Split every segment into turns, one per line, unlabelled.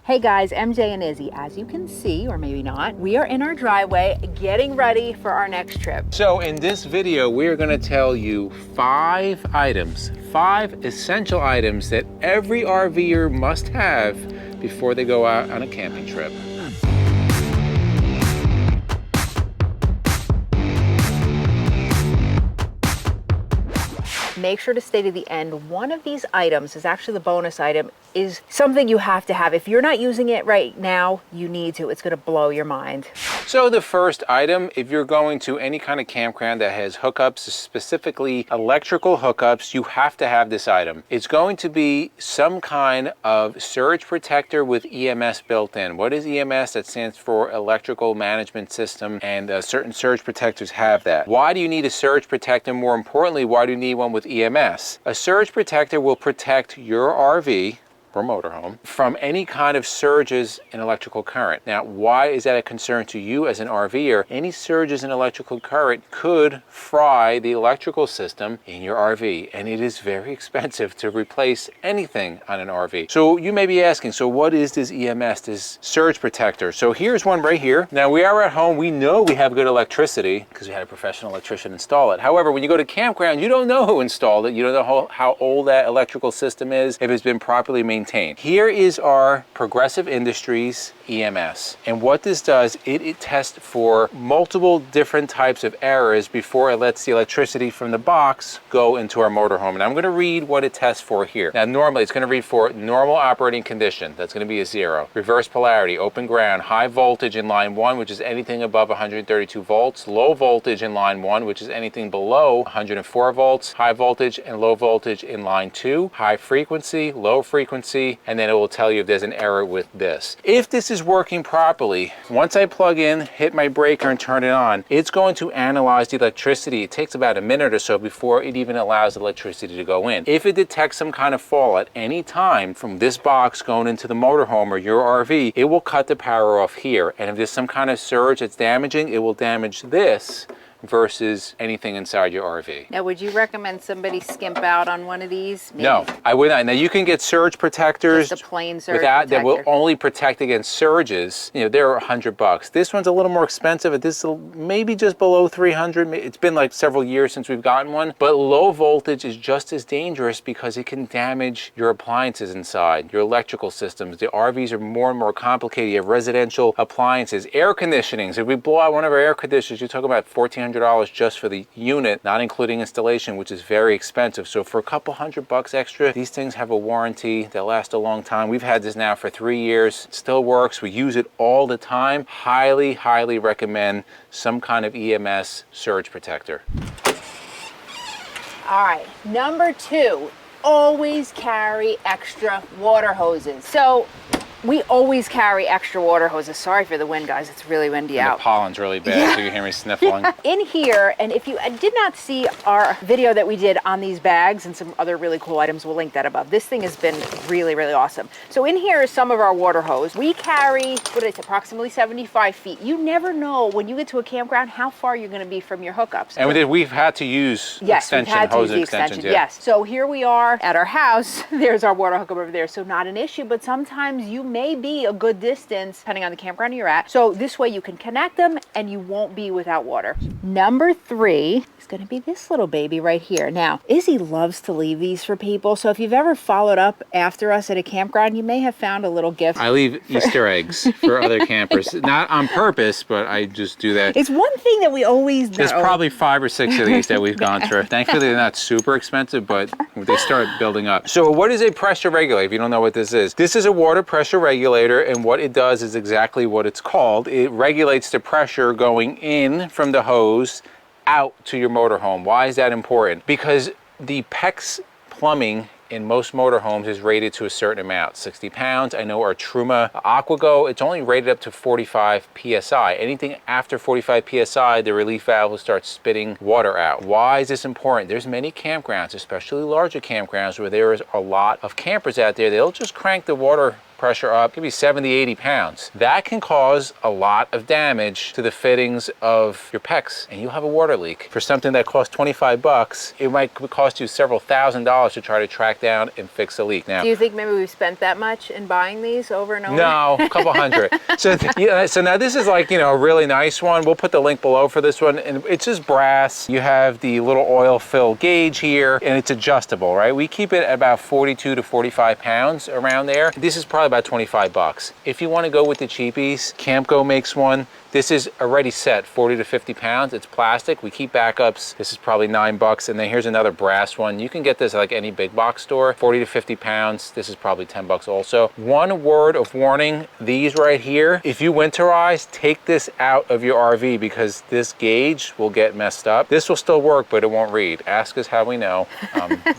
Hey guys, MJ and Izzy. As you can see, or maybe not, we are in our driveway getting ready for our next trip.
So in this video, we are going to tell you 5 essential items that every RVer must have before they go out on a camping trip.
Make sure to stay to the end. One of these items is actually the bonus item, is something you have to have. If you're not using it right now, you need to. It's gonna blow your mind.
So the first item, if you're going to any kind of campground that has hookups, specifically electrical hookups, you have to have this item. It's going to be some kind of surge protector with EMS built in. What is EMS? That stands for Electrical Management System, and certain surge protectors have that. Why do you need a surge protector? More importantly, why do you need one with EMS? A surge protector will protect your RV or motorhome from any kind of surges in electrical current. Now, why is that a concern to you as an RVer? Any surges in electrical current could fry the electrical system in your RV, and it is very expensive to replace anything on an RV. So you may be asking, so what is this EMS, this surge protector? So here's one right here. Now, we are at home. We know we have good electricity because we had a professional electrician install it. However, when you go to campground, you don't know who installed it. You don't know how old that electrical system is, if it's been properly maintained. Here is our Progressive Industries EMS. And what this does, it tests for multiple different types of errors before it lets the electricity from the box go into our motorhome. And I'm going to read what it tests for here. Now, normally it's going to read for normal operating condition. That's going to be a 0. Reverse polarity, open ground, high voltage in line 1, which is anything above 132 volts. Low voltage in line 1, which is anything below 104 volts. High voltage and low voltage in line 2. High frequency, low frequency, and then it will tell you if there's an error with this. If this is working properly, once I plug in, hit my breaker and turn it on, it's going to analyze the electricity. It takes about a minute or so before it even allows electricity to go in. If it detects some kind of fall at any time from this box going into the motorhome or your RV, it will cut the power off here. And if there's some kind of surge that's damaging, it will damage this versus anything inside your RV.
Now, would you recommend somebody skimp out on one of these? Maybe.
No, I would not. Now, you can get surge protectors
just a plain surge protector
that will only protect against surges. You know, they're $100. This one's a little more expensive. This is maybe just below 300. It's been like several years since we've gotten one, but low voltage is just as dangerous because it can damage your appliances inside, your electrical systems. The RVs are more and more complicated. You have residential appliances, air conditionings. If we blow out one of our air conditioners, you're talking about $1,400 just for the unit, not including installation, which is very expensive. So for a couple $100 extra, these things have a warranty that lasts a long time. We've had this now for 3 years. It still works. We use it all the time. Highly, highly recommend some kind of EMS surge protector.
All right, number 2, always carry extra water hoses. So we always carry extra water hoses. Sorry for the wind, guys. It's really windy out.
The pollen's really bad, so you hear me sniffling.
In here, and if you did not see our video that we did on these bags and some other really cool items, we'll link that above. This thing has been really, really awesome. So in here is some of our water hose. We carry, what is it, approximately 75 feet. You never know when you get to a campground how far you're going to be from your hookups.
And we've had to use hose extensions.
Yes. So here we are at our house. There's our water hookup over there. So not an issue, but sometimes you may be a good distance depending on the campground you're at. So this way you can connect them and you won't be without water. Number 3 is going to be this little baby right here. Now, Izzy loves to leave these for people. So if you've ever followed up after us at a campground, you may have found a little gift.
I leave Easter eggs for other campers. Not on purpose, but I just do that.
It's one thing that we always know.
There's probably 5 or 6 of these that we've gone through. Thankfully, they're not super expensive, but they start building up. So what is a pressure regulator? If you don't know what this is a water pressure regulator, and what it does is exactly what it's called. It regulates the pressure going in from the hose out to your motorhome. Why is that important? Because the PEX plumbing in most motorhomes is rated to a certain amount, 60 pounds. I know our Truma AquaGo, it's only rated up to 45 PSI. Anything after 45 PSI, the relief valve will start spitting water out. Why is this important? There's many campgrounds, especially larger campgrounds, where there is a lot of campers out there. They'll just crank the water pressure up, it could be 70, 80 pounds. That can cause a lot of damage to the fittings of your PEX, and you'll have a water leak. For something that costs 25 bucks, it might cost you several $1,000s to try to track down and fix a leak. Now,
do you think maybe we've spent that much in buying these over and over?
No, a couple hundred. So now this is like, a really nice one. We'll put the link below for this one, and it's just brass. You have the little oil fill gauge here, and it's adjustable, right? We keep it at about 42 to 45 pounds around there. This is probably about 25 bucks. If you want to go with the cheapies, Campco makes one. This is already set 40 to 50 pounds. It's plastic. We keep backups. This is probably 9 bucks. And then here's another brass one. You can get this at like any big box store, 40 to 50 pounds. This is probably 10 bucks also. One word of warning, these right here, if you winterize, take this out of your RV because this gauge will get messed up. This will still work, but it won't read. Ask us how we know.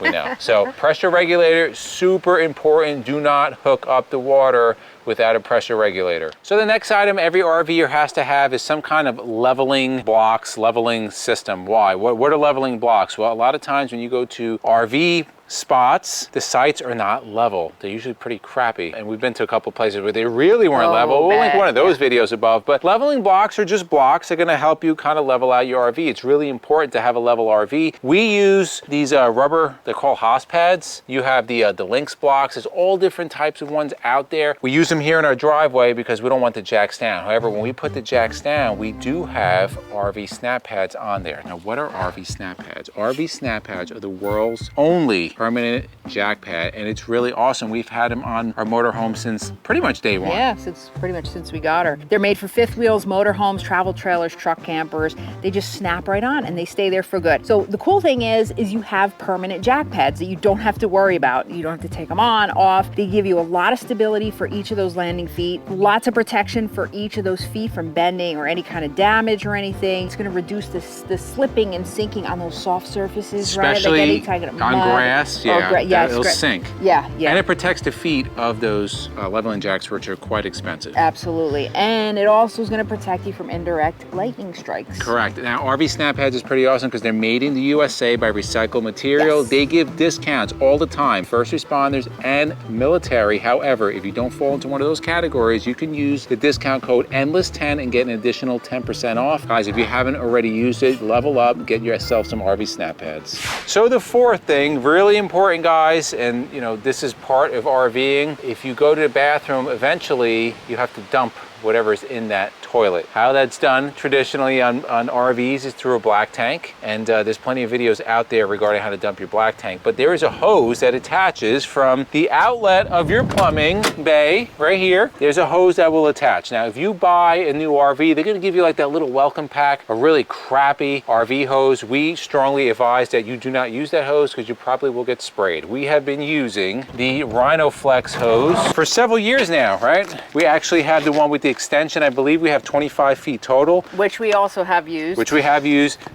We know. So pressure regulator, super important. Do not hook up the water without a pressure regulator. So the next item every RVer has to have is some kind of leveling blocks, leveling system. Why? What are leveling blocks? Well, a lot of times when you go to RV spots, the sites are not level. They're usually pretty crappy. And we've been to a couple places where they really weren't level. We'll link one of those videos above. But leveling blocks are just blocks. They're gonna help you kind of level out your RV. It's really important to have a level RV. We use these rubber, they're called Haas pads. You have the Lynx blocks. There's all different types of ones out there. We use them here in our driveway because we don't want the jacks down. However, when we put the jacks down, we do have RV snap pads on there. Now, what are RV snap pads? RV snap pads are the world's only permanent jack pad, and it's really awesome. We've had them on our motorhome since pretty much day one.
Yeah, pretty much since we got her. They're made for fifth wheels, motorhomes, travel trailers, truck campers. They just snap right on and they stay there for good. So the cool thing is you have permanent jack pads that you don't have to worry about. You don't have to take them on, off. They give you a lot of stability for each of those landing feet, lots of protection for each of those feet from bending or any kind of damage or anything. It's going to reduce the slipping and sinking on those soft surfaces,
especially
right? Like
on grass. Yeah, it'll sink.
Yeah.
And it protects the feet of those leveling jacks, which are quite expensive.
Absolutely. And it also is going to protect you from indirect lightning strikes.
Correct. Now, RV snap pads is pretty awesome because they're made in the USA by recycled material.
Yes.
They give discounts all the time, first responders and military. However, if you don't fall into one of those categories, you can use the discount code ENDLESS10 and get an additional 10% off. Guys, if you haven't already used it, level up, get yourself some RV snap pads. So the fourth thing, really important, guys, and this is part of RVing. If you go to the bathroom, eventually you have to dump whatever's in that toilet. How that's done traditionally on RVs is through a black tank, and there's plenty of videos out there regarding how to dump your black tank. But there is a hose that attaches from the outlet of your plumbing bay right here. There's a hose that will attach. Now, if you buy a new RV, they're going to give you like that little welcome pack, a really crappy RV hose. We strongly advise that you do not use that hose because you probably will get sprayed. We have been using the RhinoFlex hose for several years now, right? We actually have the one with the extension. I believe we have 25 feet total.
Which we also have used.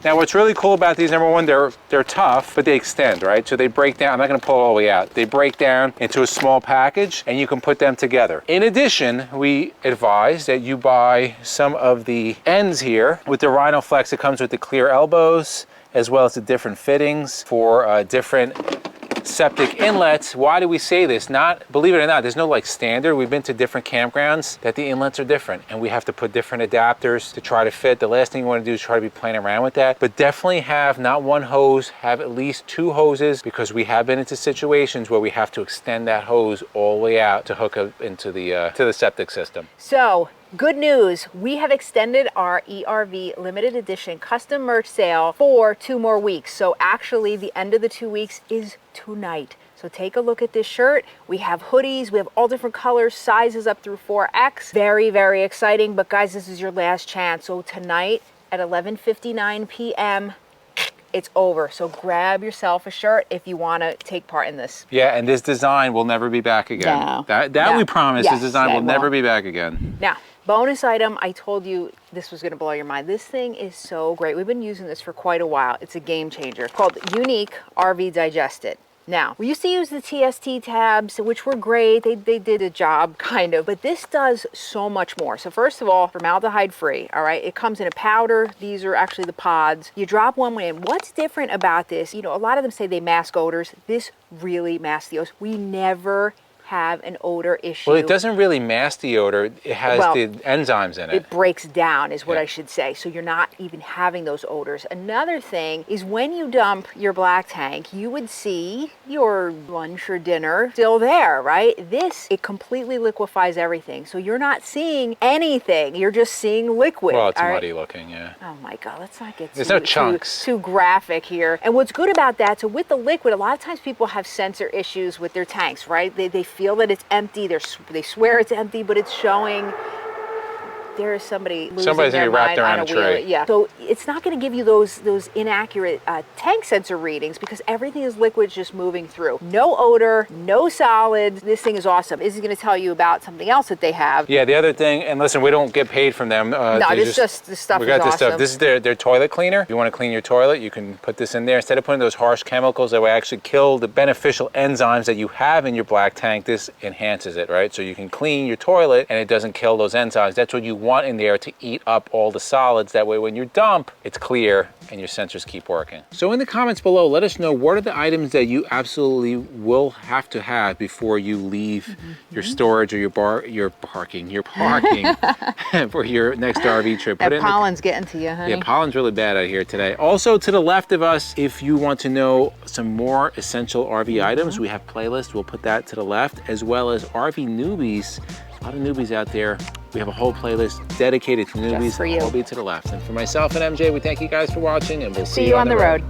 Now, what's really cool about these, number one, they're tough, but they extend, right? So they break down. I'm not going to pull it all the way out. They break down into a small package, and you can put them together. In addition, we advise that you buy some of the ends here. With the RhinoFlex, it comes with the clear elbows, as well as the different fittings for different septic inlets. Why do we say this? Believe it or not, there's no like standard. We've been to different campgrounds that the inlets are different, and we have to put different adapters to try to fit. The last thing you want to do is try to be playing around with that. But definitely have not one hose, have at least 2 hoses, because we have been into situations where we have to extend that hose all the way out to hook up into the to the septic system.
So good news, we have extended our ERV limited edition custom merch sale for 2 more weeks. So actually the end of the 2 weeks is tonight. So take a look at this shirt. We have hoodies, we have all different colors, sizes up through 4X. Very, very exciting. But guys, this is your last chance. So tonight at 11:59 p.m., it's over. So grab yourself a shirt if you want to take part in this.
Yeah, and this design will never be back again.
No.
That we promise.
Yes,
this design will never
won't.
be back again.
Now, bonus item, I told you this was going to blow your mind. This thing is so great. We've been using this for quite a while. It's a game changer. It's called Unique RV Digested. Now, we used to use the TST tabs, which were great. They did a job, kind of, but this does so much more. So first of all, formaldehyde free, all right? It comes in a powder. These are actually the pods. You drop one in. What's different about this? A lot of them say they mask odors. This really masks the odors. We never have an odor issue.
Well, it doesn't really mask the odor. It has the enzymes in it.
It breaks down is what I should say. So you're not even having those odors. Another thing is when you dump your black tank, you would see your lunch or dinner still there, right? This, it completely liquefies everything. So you're not seeing anything. You're just seeing liquid.
Well, it's muddy looking, yeah.
Oh my God, let's not get
There's no chunks.
Too graphic here. And what's good about that, so with the liquid, a lot of times people have sensor issues with their tanks, right? They feel that it's empty. They swear it's empty, but it's showing. There is somebody's
gonna wrap around a tray.
Yeah. So it's not going to give you those inaccurate tank sensor readings because everything is liquids just moving through. No odor, no solids. This thing is awesome. Is going to tell you about something else that they have.
Yeah, the other thing, and listen, we don't get paid from them.
No, this stuff is awesome.
We got this stuff. This is their toilet cleaner. If you want to clean your toilet, you can put this in there. Instead of putting those harsh chemicals that will actually kill the beneficial enzymes that you have in your black tank, this enhances it, right? So you can clean your toilet and it doesn't kill those enzymes. That's what you want in there to eat up all the solids. That way when you dump, it's clear and your sensors keep working. So in the comments below, let us know what are the items that you absolutely will have to have before you leave your storage or your parking for your next RV trip.
That pollen's getting to you, honey.
Yeah, pollen's really bad out here today. Also to the left of us, if you want to know some more essential RV items, we have playlists. We'll put that to the left, as well as RV newbies. A lot of newbies out there. We have a whole playlist dedicated to newbies.
Just for you.
I'll be to the left. And for myself and MJ, we thank you guys for watching, and we'll
See you on the road.